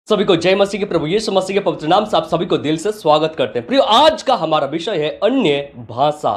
सभी को जय मसीह के प्रभु यीशु मसीह के पवित्र नाम से आप सभी को दिल से स्वागत करते हैं। प्रियो, आज का हमारा विषय है अन्य भाषा।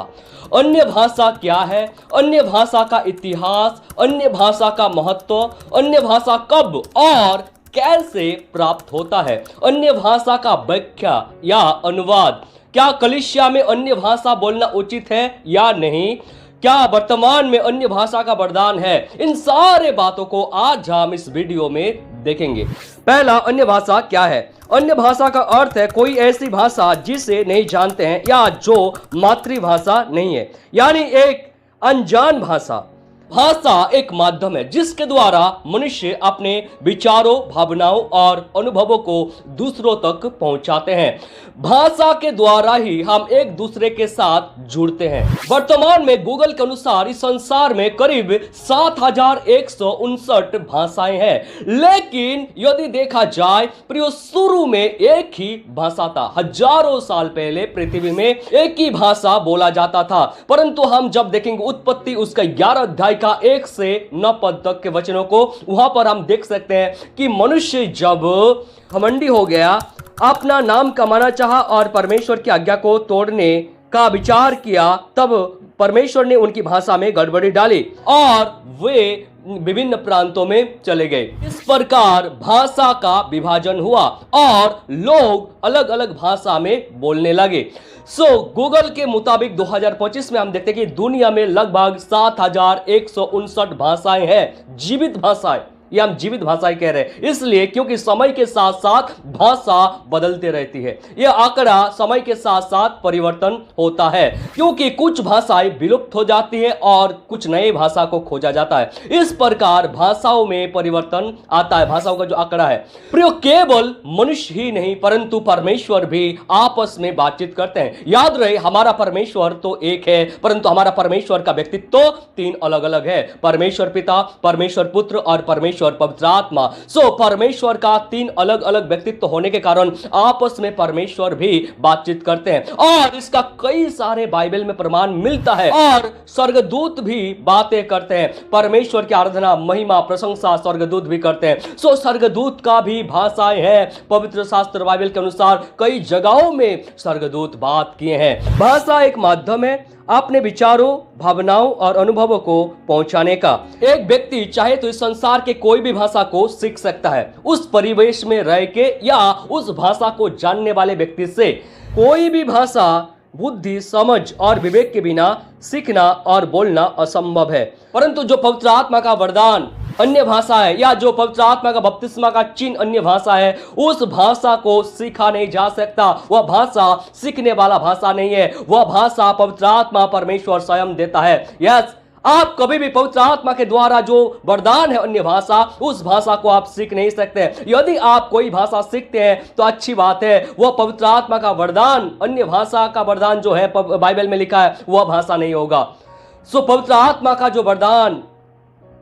अन्य भाषा क्या है, अन्य भाषा का इतिहास, अन्य भाषा का महत्व, अन्य भाषा कब और कैसे प्राप्त होता है, अन्य भाषा का व्याख्या या अनुवाद, क्या कलीसिया में अन्य भाषा बोलना उचित है या नहीं, क्या वर्तमान में अन्य भाषा का वरदान है, इन सारे बातों को आज हम इस वीडियो में देखेंगे। पहला, अन्य भाषा क्या है। अन्य भाषा का अर्थ है कोई ऐसी भाषा जिसे नहीं जानते हैं या जो मातृभाषा नहीं है, यानी एक अनजान भाषा। भाषा एक माध्यम है जिसके द्वारा मनुष्य अपने विचारों, भावनाओं और अनुभवों को दूसरों तक पहुंचाते हैं। भाषा के द्वारा ही हम एक दूसरे के साथ जुड़ते हैं। वर्तमान में गूगल के अनुसार इस संसार में करीब 7,159 भाषाएं हैं, लेकिन यदि देखा जाए प्रियो, शुरू में एक ही भाषा था। हजारों साल पहले पृथ्वी में एक ही भाषा बोला जाता था, परंतु हम जब देखेंगे उत्पत्ति उसका 11 अध्याय का 1 से 9 पद तक के वचनों को, वहां पर हम देख सकते हैं कि मनुष्य जब घमंडी हो गया, अपना नाम कमाना चाहा और परमेश्वर की आज्ञा को तोड़ने का विचार किया, तब परमेश्वर ने उनकी भाषा में गड़बड़ी डाली और वे विभिन्न प्रांतों में चले गए। इस प्रकार भाषा का विभाजन हुआ और लोग अलग अलग भाषा में बोलने लगे। गूगल के मुताबिक 2025 में हम देखते हैं कि दुनिया में लगभग 7,159 भाषाएं हैं, जीवित भाषाएं। ये हम जीवित भाषाएं कह रहे हैं इसलिए क्योंकि समय के साथ साथ भाषा बदलते रहती है। यह आंकड़ा समय के साथ साथ परिवर्तन होता है, क्योंकि कुछ भाषाएं विलुप्त हो जाती है और कुछ नए भाषा को खोजा जाता है। इस प्रकार भाषाओं में परिवर्तन आता है। भाषाओं का जो आंकड़ा है प्रियो, केवल मनुष्य ही नहीं परंतु परमेश्वर भी आपस में बातचीत करते हैं। याद रहे, हमारा परमेश्वर तो एक है, परंतु हमारा परमेश्वर का व्यक्तित्व तो 3 अलग अलग है। परमेश्वर पिता, परमेश्वर पुत्र और परमेश्वर पवित्र आत्मा। परमेश्वर का 3 अलग अलग व्यक्तित्व होने के कारण आपस में परमेश्वर भी बातचीत करते हैं और इसका कई सारे बाइबल में प्रमाण मिलता है। और स्वर्गदूत भी बातें करते हैं, परमेश्वर की आराधना, महिमा, प्रशंसा स्वर्गदूत भी करते हैं। स्वर्गदूत का भी भाषाएं हैं। पवित्र शास्त्र बाइबल के अनुसार कई जगहों में स्वर्गदूत बात किए हैं। भाषा एक माध्यम है अपने विचारों, भावनाओं और अनुभवों को पहुंचाने का। एक व्यक्ति चाहे तो इस संसार के कोई भी भाषा को सीख सकता है, उस परिवेश में रह के या उस भाषा को जानने वाले व्यक्ति से। कोई भी भाषा बुद्धि, समझ और विवेक के बिना सीखना और बोलना असंभव है, परंतु जो पवित्र आत्मा का वरदान अन्य भाषा है या जो पवित्र आत्मा का बपतिस्मा का चिन्ह अन्य भाषा है, उस भाषा को सीखा नहीं जा सकता। वह भाषा सीखने वाला भाषा नहीं है, वह भाषा पवित्र आत्मा परमेश्वर स्वयं देता है। यस, आप कभी भी पवित्र आत्मा के द्वारा जो वरदान है अन्य भाषा, उस भाषा को आप सीख नहीं सकते। यदि आप कोई भाषा सीखते हैं तो अच्छी बात है, वह पवित्र आत्मा का वरदान, अन्य भाषा का वरदान जो है बाइबल में लिखा है, वह भाषा नहीं होगा। पवित्र आत्मा का जो वरदान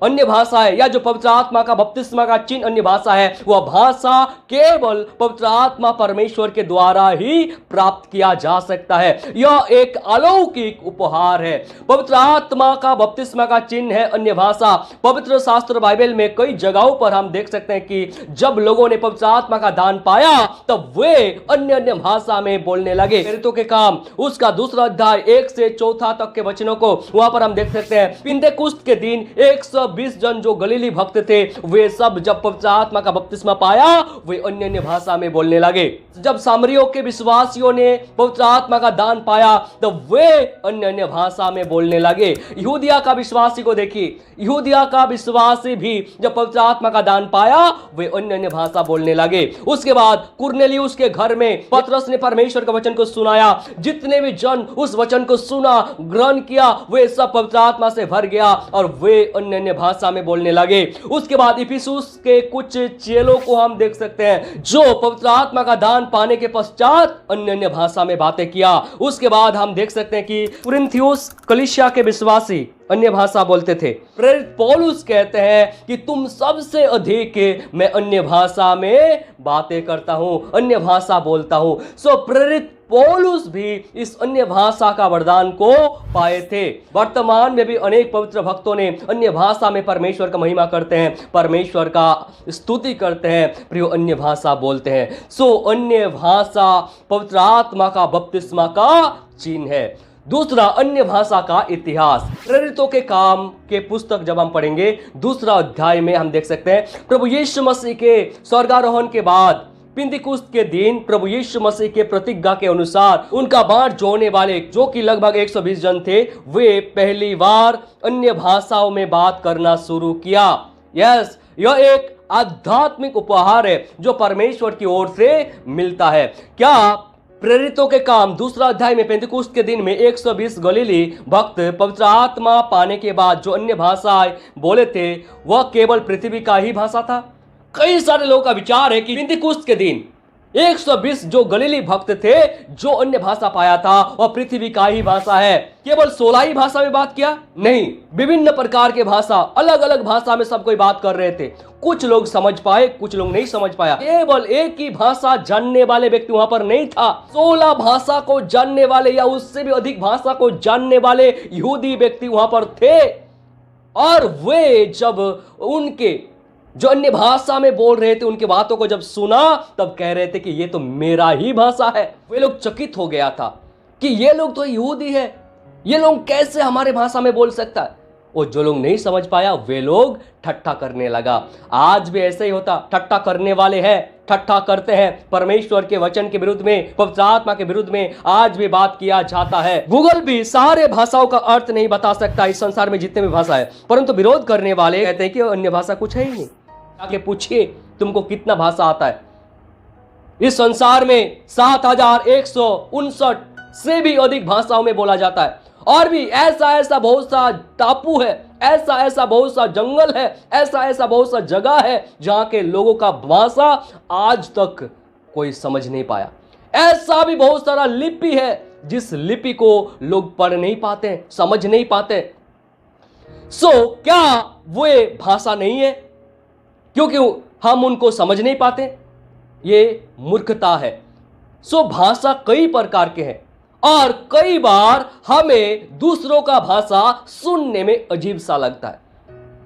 अन्य भाषा है या जो पवित्र आत्मा का बपतिस्मा का चिन्ह अन्य भाषा है, वह भाषा केवल पवित्र आत्मा परमेश्वर के द्वारा ही प्राप्त किया जा सकता है। यह एक अलौकिक उपहार है। पवित्र आत्मा का बपतिस्मा का चिन्ह है अन्य भाषा। पवित्र शास्त्र बाइबल में कई जगहों पर हम देख सकते हैं कि जब लोगों ने पवित्र आत्मा का दान पाया तब वे अन्य अन्य भाषा में बोलने लगे। प्रेरितों के काम उसका 2 अध्याय 1 से 4 तक के वचनों को वहां पर हम देख सकते हैं। पिंतेकुस्त के दिन 120 जन जो गलीली भक्त थे, वे सब जब पवित्र आत्मा का बपतिस्मा पाया, वे अन्य अन्य भाषा में बोलने लगे। जब सामरियों के विश्वासियों ने पवित्र आत्मा का दान पाया तो वे अन्य अन्य भाषा में बोलने लगे। यहूदिया का विश्वासी को देखिए, यहूदिया का विश्वासी भी जब पवित्र आत्मा का दान पाया, वे अन्य अन्य भाषा बोलने लगे। उसके बाद कुरनेलियुस के घर में पतरस ने परमेश्वर के वचन को सुनाया। जितने भी जन उस वचन को सुना, ग्रहण किया, वे सब पवित्र आत्मा से भर गया और वे अन्य अन्य भाषा में बोलने लगे। उसके बाद इफिसुस के कुछ चेलों को हम देख सकते हैं जो पवित्र आत्मा का दान पाने के पश्चात अन्य अन्य भाषा में बातें किया। उसके बाद हम देख सकते हैं कि कुरिन्थियुस कलीसिया के विश्वासी अन्य भाषा बोलते थे। प्रेरित पौलुस कहते हैं कि तुम सबसे अधिक मैं अन्य भाषा में बातें करता हूं, अन्य भाषा बोलता हूं। सो प्रेरित पौलुस भी इस अन्य भाषा का वरदान को पाए थे। वर्तमान में भी अनेक पवित्र भक्तों ने अन्य भाषा में परमेश्वर का महिमा करते हैं, परमेश्वर का स्तुति करते हैं, प्रियो अन्य भाषा बोलते हैं। सो अन्य भाषा पवित्र आत्मा का बपतिस्मा का चिन्ह है। दूसरा, अन्य भाषा का इतिहास। प्रेरितों के काम के पुस्तक जब हम पढ़ेंगे दूसरा अध्याय में हम देख सकते हैं प्रभु यीशु मसीह के स्वर्गारोहण के बाद पिंतीकुस्त के दिन प्रभु यीशु मसीह के प्रतिज्ञा के अनुसार उनका बाँट जोड़ने वाले जो कि लगभग 120 जन थे, वे पहली बार अन्य भाषाओं में बात करना शुरू किया। यस, यह एक आध्यात्मिक उपहार है जो परमेश्वर की ओर से मिलता है। क्या प्रेरितों के काम दूसरा अध्याय में पेंतिकुस्त के दिन में 120 गलीली भक्त पवित्र आत्मा पाने के बाद जो अन्य भाषाएं बोले थे वह केवल पृथ्वी का ही भाषा था? कई सारे लोगों का विचार है कि पेंतिकुस्त के दिन 120 जो गलीली भक्त थे जो अन्य भाषा पाया था वह पृथ्वी का ही भाषा है। केवल 16 ही भाषा में बात किया? नहीं, विभिन्न प्रकार के भाषा, अलग अलग भाषा में सब कोई बात कर रहे थे। कुछ लोग समझ पाए, कुछ लोग नहीं समझ पाया। केवल एक ही भाषा जानने वाले व्यक्ति वहां पर नहीं था। 16 भाषा को जानने वाले या उससे भी अधिक भाषा को जानने वाले यहूदी व्यक्ति वहां पर थे। और वे जब उनके जो अन्य भाषा में बोल रहे थे उनकी बातों को जब सुना तब कह रहे थे कि ये तो मेरा ही भाषा है। वे लोग चकित हो गया था कि ये लोग तो यहूदी है, ये लोग कैसे हमारे भाषा में बोल सकता है। और जो लोग नहीं समझ पाया वे लोग ठट्ठा करने लगा। आज भी ऐसे ही होता, ठट्ठा करने वाले हैं, ठट्ठा करते हैं। परमेश्वर के वचन के विरुद्ध में, पवित्र आत्मा के विरुद्ध में आज भी बात किया जाता है। गूगल भी सारे भाषाओं का अर्थ नहीं बता सकता इस संसार में जितने भी भाषा है, परंतु विरोध करने वाले कहते हैं कि अन्य भाषा कुछ है ही नहीं। जाके पूछिए तुमको कितना भाषा आता है। इस संसार में 7159 से भी अधिक भाषाओं में बोला जाता है। और भी ऐसा बहुत सा टापू है, ऐसा बहुत सा जंगल है, ऐसा बहुत सा जगह है जहां के लोगों का भाषा आज तक कोई समझ नहीं पाया। ऐसा भी बहुत सारा लिपि है जिस लिपि को लोग पढ़ नहीं पाते, समझ नहीं पाते। सो क्या वे भाषा नहीं है क्योंकि हम उनको समझ नहीं पाते? ये मूर्खता है। सो भाषा कई प्रकार के हैं और कई बार हमें दूसरों का भाषा सुनने में अजीब सा लगता है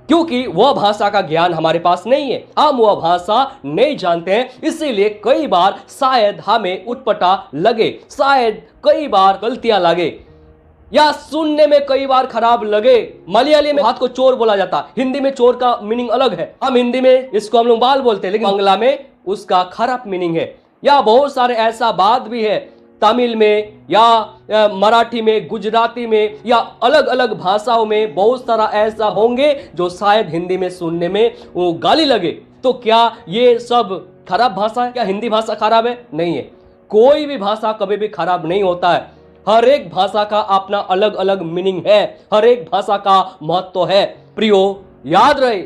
क्योंकि वह भाषा का ज्ञान हमारे पास नहीं है, हम वह भाषा नहीं जानते हैं। इसीलिए कई बार शायद हमें उटपटा लगे, शायद कई बार गलतियां लगे या सुनने में कई बार खराब लगे। मलयाली में हाथ को चोर बोला जाता, हिंदी में चोर का मीनिंग अलग है। हम हिंदी में इसको हम लोग बाल बोलते हैं, लेकिन बांग्ला में उसका खराब मीनिंग है। या बहुत सारे ऐसा बात भी है तमिल में या मराठी में, गुजराती में या अलग अलग भाषाओं में बहुत सारा ऐसा होंगे जो शायद हिंदी में सुनने में वो गाली लगे। तो क्या ये सब खराब भाषा है? क्या हिंदी भाषा खराब है? नहीं है। कोई भी भाषा कभी भी खराब नहीं होता है। हर एक भाषा का अपना अलग अलग मीनिंग है, हर एक भाषा का महत्व है। प्रियो, याद रहे,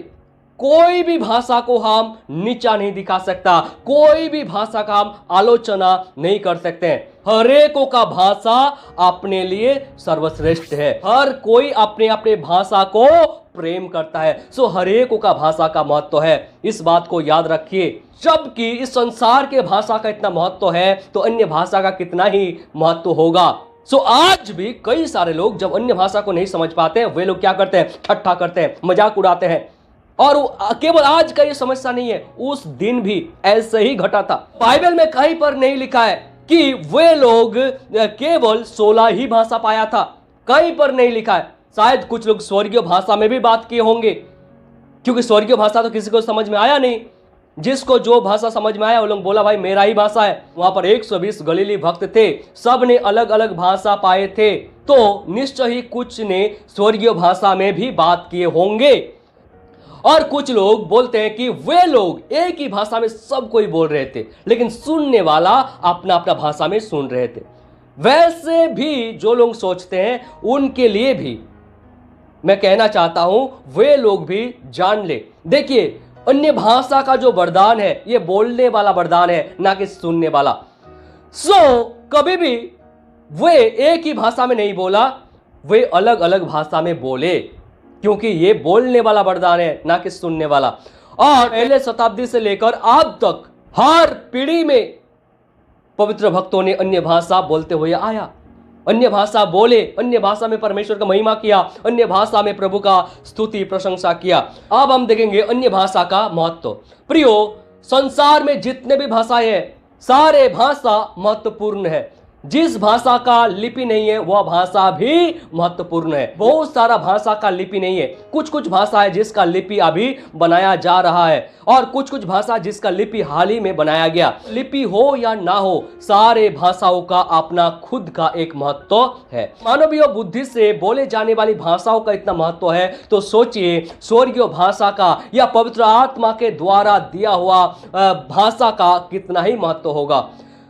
कोई भी भाषा को हम नीचा नहीं दिखा सकता, कोई भी भाषा का हम आलोचना नहीं कर सकते हैं। हर एक का भाषा अपने लिए सर्वश्रेष्ठ है। हर कोई अपने अपने भाषा को प्रेम करता है। सो हर एक का भाषा का महत्व है, इस बात को याद रखिए। जबकि इस संसार के भाषा का इतना महत्व है तो अन्य भाषा का कितना ही महत्व होगा। सो आज भी कई सारे लोग जब अन्य भाषा को नहीं समझ पाते हैं वे लोग क्या करते हैं? ठट्ठा करते हैं, मजाक उड़ाते हैं। और केवल आज का ये समस्या नहीं है, उस दिन भी ऐसे ही घटा था। बाइबल में कहीं पर नहीं लिखा है कि वे लोग केवल 16 ही भाषा पाया था, कहीं पर नहीं लिखा है। शायद कुछ लोग स्वर्गीय भाषा में भी बात किए होंगे क्योंकि स्वर्गीय भाषा तो किसी को समझ में आया नहीं। जिसको जो भाषा समझ में आया वो लोग बोला भाई मेरा ही भाषा है। वहां पर 120 गलीली भक्त थे, सब ने अलग अलग भाषा पाए थे, तो निश्चय ही कुछ ने स्वर्गीय भाषा में भी बात किए होंगे। और कुछ लोग बोलते हैं कि वे लोग एक ही भाषा में सब कोई बोल रहे थे लेकिन सुनने वाला अपना अपना भाषा में सुन रहे थे। वैसे भी जो लोग सोचते हैं उनके लिए भी मैं कहना चाहता हूं वे लोग भी जान ले। देखिए, अन्य भाषा का जो वरदान है ये बोलने वाला वरदान है, ना कि सुनने वाला। सो कभी भी वे एक ही भाषा में नहीं बोला, वे अलग अलग भाषा में बोले, क्योंकि ये बोलने वाला वरदान है, ना कि सुनने वाला। और पहले शताब्दी से लेकर आज तक हर पीढ़ी में पवित्र भक्तों ने अन्य भाषा बोलते हुए आया, अन्य भाषा बोले, अन्य भाषा में परमेश्वर का महिमा किया, अन्य भाषा में प्रभु का स्तुति प्रशंसा किया। अब हम देखेंगे अन्य भाषा का महत्व। प्रियो, संसार में जितने भी भाषाएं हैं, सारे भाषा महत्वपूर्ण है। जिस भाषा का लिपि नहीं है वह भाषा भी महत्वपूर्ण है। बहुत सारा भाषा का लिपि नहीं है, कुछ कुछ भाषा है जिसका लिपि अभी बनाया जा रहा है, और कुछ कुछ भाषा जिसका लिपि हाल ही में बनाया गया। लिपि हो या ना हो, सारे भाषाओं का अपना खुद का एक महत्व है। मानवीय बुद्धि से बोले जाने वाली भाषाओं का इतना महत्व है, तो सोचिए स्वर्गीय भाषा का या पवित्र आत्मा के द्वारा दिया हुआ भाषा का कितना ही महत्व होगा।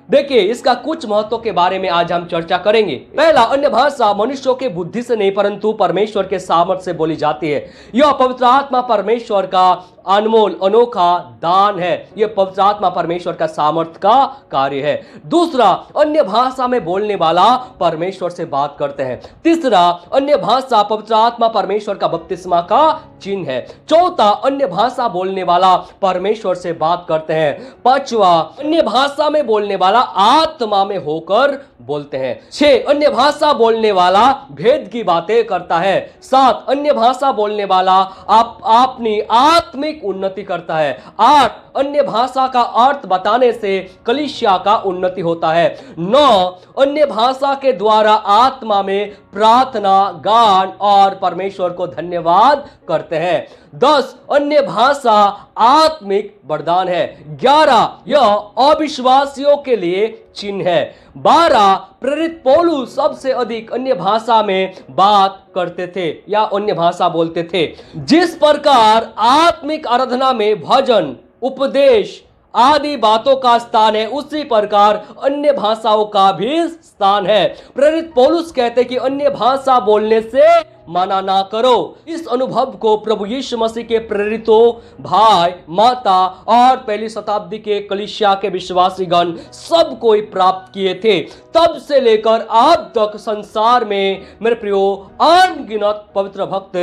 देखिए, इसका कुछ महत्व के बारे में आज हम चर्चा करेंगे। पहला, अन्य भाषा मनुष्यों के बुद्धि से नहीं परंतु परमेश्वर के सामर्थ्य से बोली जाती है। यह पवित्र आत्मा परमेश्वर का अनमोल अनोखा दान है। यह पवित्र आत्मा परमेश्वर का सामर्थ्य का कार्य है। दूसरा, अन्य भाषा में बोलने वाला परमेश्वर से बात करते हैं। तीसरा, अन्य भाषा पवित्र आत्मा परमेश्वर का बपतिस्मा का चिन्ह है। चौथा, अन्य भाषा बोलने वाला परमेश्वर से बात करते हैं। पांचवा, अन्य भाषा में बोलने वाला आत्मा में होकर बोलते हैं। 6, अन्य भाषा बोलने वाला भेद की बातें करता है। 7, अन्य भाषा बोलने वाला अपनी आत्मिक उन्नति करता है। 8, अन्य भाषा का अर्थ बताने से कलीसिया का उन्नति होता है। 9, अन्य भाषा के द्वारा आत्मा में प्रार्थना, गान और परमेश्वर को धन्यवाद करते हैं। 10, अन्य भाषा आत्मिक वरदान है। 11, यह अविश्वासियों के लिए चिन्ह है। 12, प्रेरित पौलुस सबसे अधिक अन्य भाषा में बात करते थे या अन्य भाषा बोलते थे। जिस प्रकार आत्मिक आराधना में भजन, उपदेश आदि बातों का स्थान है, उसी प्रकार अन्य भाषाओं का भी स्थान है। प्रेरित पौलुस कहते कि अन्य भाषा बोलने से मना ना करो। इस अनुभव को प्रभु यीशु मसीह के प्रेरितों, भाई, माता और पहली शताब्दी के कलीसिया के विश्वासीगण सब कोई प्राप्त किए थे। तब से लेकर आज तक संसार में मेरे प्रियो अनगिनत पवित्र भक्त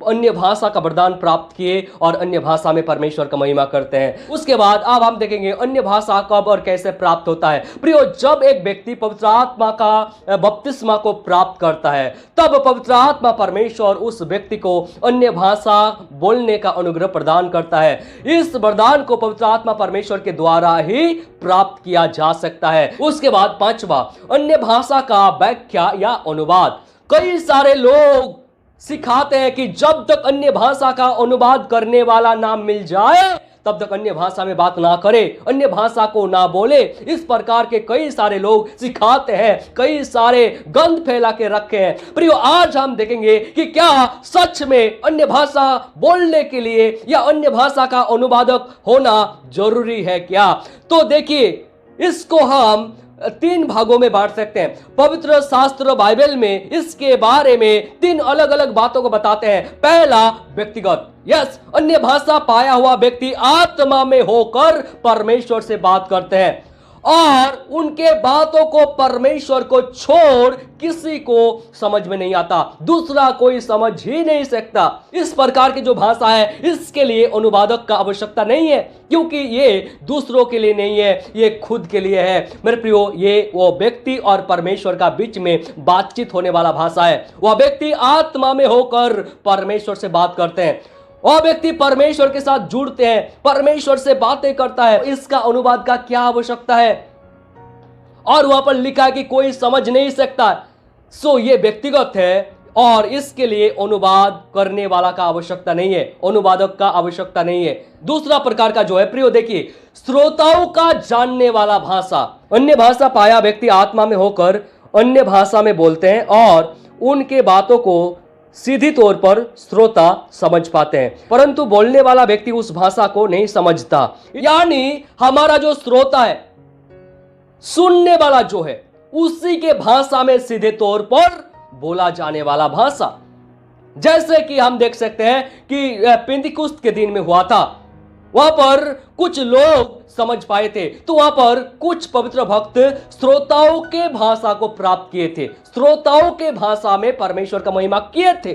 अन्य भाषा का वरदान प्राप्त किए और अन्य भाषा में परमेश्वर का महिमा करते हैं। उसके बाद अब हम देखेंगे अन्य भाषा कब और कैसे प्राप्त होता है। प्रियो, जब एक व्यक्ति पवित्र आत्मा का बपतिस्मा को प्राप्त करता है, तब पवित्र आत्मा परमेश्वर उस व्यक्ति को अन्य भाषा बोलने का अनुग्रह प्रदान करता है। इस वरदान को पवित्र आत्मा परमेश्वर के द्वारा ही प्राप्त किया जा सकता है। उसके बाद पांचवा, अन्य भाषा का व्याख्या या अनुवाद। कई सारे लोग सिखाते हैं कि जब तक अन्य भाषा का अनुवाद करने वाला ना मिल जाए तब तक अन्य भाषा में बात ना करे, अन्य भाषा को ना बोले। इस प्रकार के कई सारे लोग सिखाते हैं, कई सारे गंध फैला के रखे हैं। प्रियो, आज हम देखेंगे कि क्या सच में अन्य भाषा बोलने के लिए या अन्य भाषा का अनुवादक होना जरूरी है क्या। तो देखिए, इसको हम 3 भागों में बांट सकते हैं। पवित्र शास्त्र बाइबल में इसके बारे में 3 अलग अलग बातों को बताते हैं। पहला, व्यक्तिगत, यस, अन्य भाषा पाया हुआ व्यक्ति आत्मा में होकर परमेश्वर से बात करते हैं और उनके बातों को परमेश्वर को छोड़ किसी को समझ में नहीं आता, दूसरा कोई समझ ही नहीं सकता। इस प्रकार की जो भाषा है, इसके लिए अनुवादक का आवश्यकता नहीं है, क्योंकि ये दूसरों के लिए नहीं है, ये खुद के लिए है। मेरे प्रियो, ये वो व्यक्ति और परमेश्वर का बीच में बातचीत होने वाला भाषा है। वह व्यक्ति आत्मा में होकर परमेश्वर से बात करते हैं, वह व्यक्ति परमेश्वर के साथ जुड़ते हैं, परमेश्वर से बातें करता है। इसका अनुवाद का क्या आवश्यकता है? और वहां पर लिखा है कि कोई समझ नहीं सकता। सो ये व्यक्तिगत है और इसके लिए अनुवाद करने वाला का आवश्यकता नहीं है, अनुवादक का आवश्यकता नहीं है। दूसरा प्रकार का जो है प्रियो, देखिए, श्रोताओं का जानने वाला भाषा। अन्य भाषा पाया व्यक्ति आत्मा में होकर अन्य भाषा में बोलते हैं और उनके बातों को सीधी तौर पर श्रोता समझ पाते हैं, परंतु बोलने वाला व्यक्ति उस भाषा को नहीं समझता। यानी हमारा जो श्रोता है, सुनने वाला जो है, उसी के भाषा में सीधे तौर पर बोला जाने वाला भाषा। जैसे कि हम देख सकते हैं कि पेंतिकुस्त के दिन में हुआ था, वहां पर कुछ लोग समझ पाए थे, तो वहां पर कुछ पवित्र भक्त श्रोताओं के भाषा को प्राप्त किए थे, श्रोताओं के भाषा में परमेश्वर का महिमा किए थे।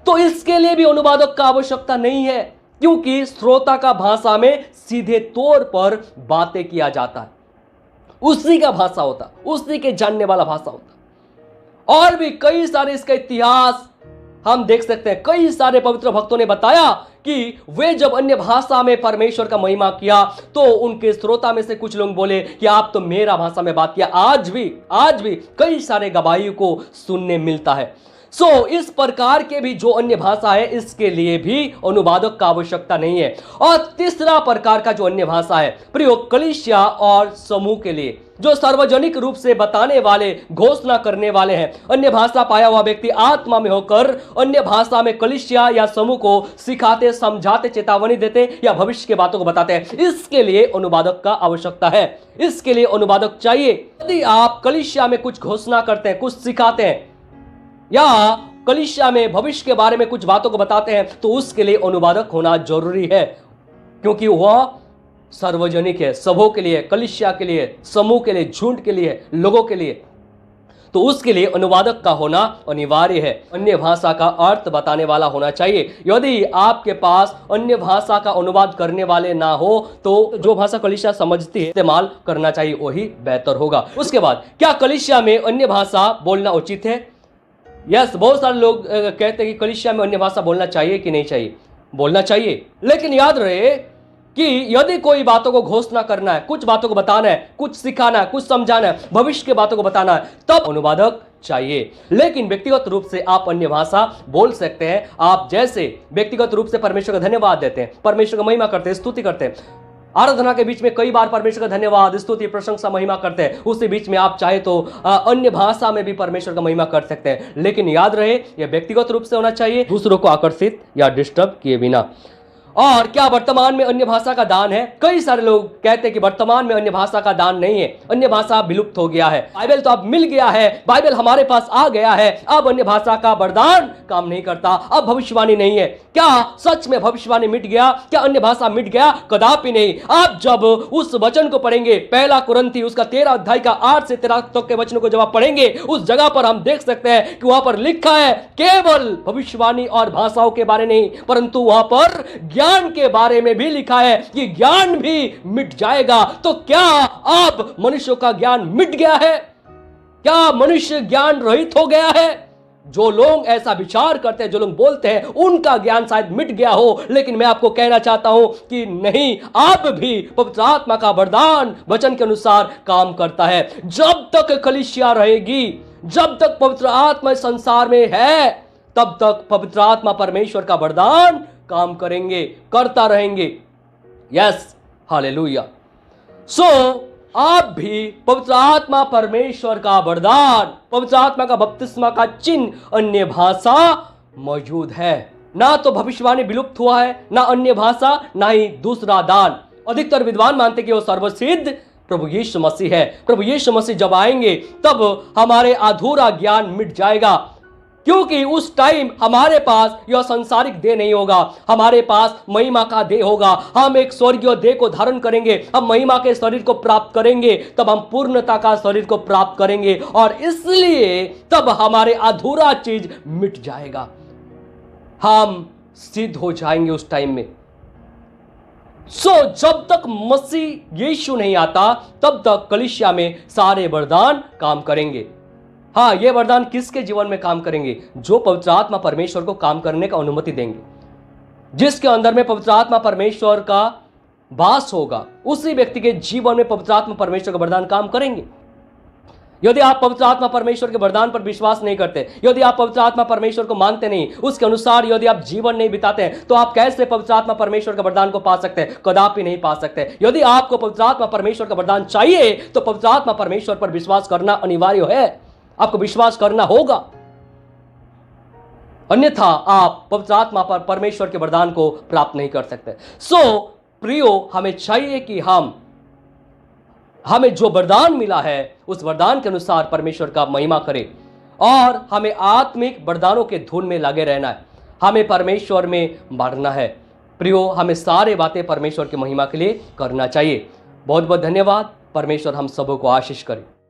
तो इसके लिए भी अनुवादक का आवश्यकता नहीं है, क्योंकि श्रोता का भाषा में सीधे तौर पर बातें किया जाता है, उसी का भाषा होता, उसी के जानने वाला भाषा होता। और भी कई सारे इसका इतिहास हम देख सकते हैं। कई सारे पवित्र भक्तों ने बताया कि वे जब अन्य भाषा में परमेश्वर का महिमा किया तो उनके श्रोता में से कुछ लोग बोले कि आप तो मेरा भाषा में बात किया। आज भी कई सारे गवाही को सुनने मिलता है। इस प्रकार के भी जो अन्य भाषा है, इसके लिए भी अनुवादक का आवश्यकता नहीं है। और तीसरा प्रकार का जो अन्य भाषा है, प्रयोग कलीसिया और समूह के लिए, जो सार्वजनिक रूप से बताने वाले, घोषणा करने वाले हैं। अन्य भाषा पाया हुआ व्यक्ति आत्मा में होकर अन्य भाषा में कलीसिया या समूह को सिखाते, समझाते, चेतावनी देते या भविष्य के बातों को बताते हैं। इसके लिए अनुवादक का आवश्यकता है, इसके लिए अनुवादक चाहिए। यदि आप कलीसिया में कुछ घोषणा करते हैं, कुछ सिखाते हैं या कलीसिया में भविष्य के बारे में कुछ बातों को बताते हैं, तो उसके लिए अनुवादक होना जरूरी है, क्योंकि वह सार्वजनिक है, सबों के लिए, कलीसिया के लिए, समूह के लिए, झुंड के लिए, लोगों के लिए। तो उसके लिए अनुवादक का होना अनिवार्य है। अन्य भाषा का अर्थ बताने वाला होना चाहिए। यदि आपके पास अन्य भाषा का अनुवाद करने वाले ना हो, तो जो भाषा कलीसिया समझती है इस्तेमाल करना चाहिए, वही बेहतर होगा। उसके बाद, क्या कलीसिया में अन्य भाषा बोलना उचित है? यस, बहुत सारे लोग कहते हैं कि कलीसिया में अन्य भाषा बोलना चाहिए कि नहीं चाहिए। बोलना चाहिए, लेकिन याद रहे कि यदि कोई बातों को घोषणा करना है, कुछ बातों को बताना है, कुछ सिखाना है, कुछ समझाना है, भविष्य के बातों को बताना है, तब अनुवादक चाहिए। लेकिन व्यक्तिगत रूप से आप अन्य भाषा बोल सकते हैं। आप जैसे व्यक्तिगत रूप से परमेश्वर का धन्यवाद देते हैं, परमेश्वर का महिमा करते हैं, स्तुति करते हैं, आराधना के बीच में कई बार परमेश्वर का धन्यवाद, स्तुति, प्रशंसा, महिमा करते हैं, उसी बीच में आप चाहे तो अन्य भाषा में भी परमेश्वर का महिमा कर सकते हैं। लेकिन याद रहे, यह व्यक्तिगत रूप से होना चाहिए, दूसरों को आकर्षित या डिस्टर्ब किए बिना। और क्या वर्तमान में अन्य भाषा का दान है? कई सारे लोग कहते हैं कि वर्तमान में अन्य भाषा का दान नहीं है, अन्य भाषा विलुप्त हो गया है, बाइबल तो अब मिल गया है, बाइबल हमारे पास आ गया है, अब अन्य भाषा का वरदान काम नहीं करता, अब भविष्यवाणी नहीं है। क्या सच में भविष्यवाणी मिट गया? क्या अन्य भाषा मिट गया? कदापि नहीं। आप जब उस वचन को पढ़ेंगे, पहला कुरिन्थी उसका 13 अध्याय का 8 से 13 तक के वचनों को जब आप पढ़ेंगे, उस जगह पर हम देख सकते हैं कि वहां पर लिखा है केवल भविष्यवाणी और भाषाओं के बारे नहीं, परंतु वहां पर ज्ञान के बारे में भी लिखा है कि ज्ञान भी मिट जाएगा। तो क्या अब मनुष्यों का ज्ञान मिट गया है? क्या मनुष्य ज्ञान रहित हो गया है? जो लोग ऐसा विचार करते हैं, जो लोग बोलते हैं, उनका ज्ञान शायद मिट गया हो, लेकिन मैं आपको कहना चाहता हूं कि नहीं, आप भी पवित्र आत्मा का वरदान वचन के अनुसार काम करता है। जब तक कलीसिया रहेगी, जब तक पवित्र आत्मा संसार में है, तब तक पवित्र आत्मा परमेश्वर का वरदान काम करेंगे, करता रहेंगे। Yes, hallelujah. आप भी पवित्र आत्मा परमेश्वर का वरदान, पवित्र आत्मा का बपतिस्मा का चिन्ह अन्य भाषा मौजूद है। ना तो भविष्यवाणी विलुप्त हुआ है, ना अन्य भाषा, ना ही दूसरा दान। अधिकतर विद्वान मानते कि वो सर्वसिद्ध प्रभु यीशु मसीह है। प्रभु यीशु मसीह जब आएंगे तब हमारे अधूरा ज्ञान मिट जाएगा, क्योंकि उस टाइम हमारे पास यह सांसारिक देह नहीं होगा, हमारे पास महिमा का देह होगा। हम एक स्वर्गीय देह को धारण करेंगे, हम महिमा के शरीर को प्राप्त करेंगे, तब हम पूर्णता का शरीर को प्राप्त करेंगे, और इसलिए तब हमारे अधूरा चीज मिट जाएगा, हम सिद्ध हो जाएंगे उस टाइम में। जब तक मसीह यीशु नहीं आता, तब तक कलीसिया में सारे वरदान काम करेंगे। हाँ, ये वरदान किसके जीवन में काम करेंगे? जो पवित्र आत्मा परमेश्वर को काम करने का अनुमति देंगे, जिसके अंदर में पवित्र आत्मा परमेश्वर का वास होगा, उसी व्यक्ति के जीवन में पवित्र आत्मा परमेश्वर का वरदान काम करेंगे। यदि आप पवित्र आत्मा परमेश्वर के वरदान पर विश्वास नहीं करते, यदि आप पवित्र आत्मा परमेश्वर को मानते नहीं, उसके अनुसार यदि आप जीवन नहीं बिताते हैं, तो आप कैसे पवित्र आत्मा परमेश्वर का वरदान को पा सकते हैं? कदापि नहीं पा सकते। यदि आपको पवित्र आत्मा परमेश्वर का वरदान चाहिए, तो पवित्र आत्मा परमेश्वर पर विश्वास करना अनिवार्य है, आपको विश्वास करना होगा, अन्यथा आप पवित्र आत्मा पर परमेश्वर के वरदान को प्राप्त नहीं कर सकते। प्रियो, हमें चाहिए कि हमें जो वरदान मिला है, उस वरदान के अनुसार परमेश्वर का महिमा करें, और हमें आत्मिक वरदानों के धुन में लगे रहना है, हमें परमेश्वर में बढ़ना है। प्रियो, हमें सारे बातें परमेश्वर की महिमा के लिए करना चाहिए। बहुत बहुत धन्यवाद। परमेश्वर हम सबों को आशीष करे।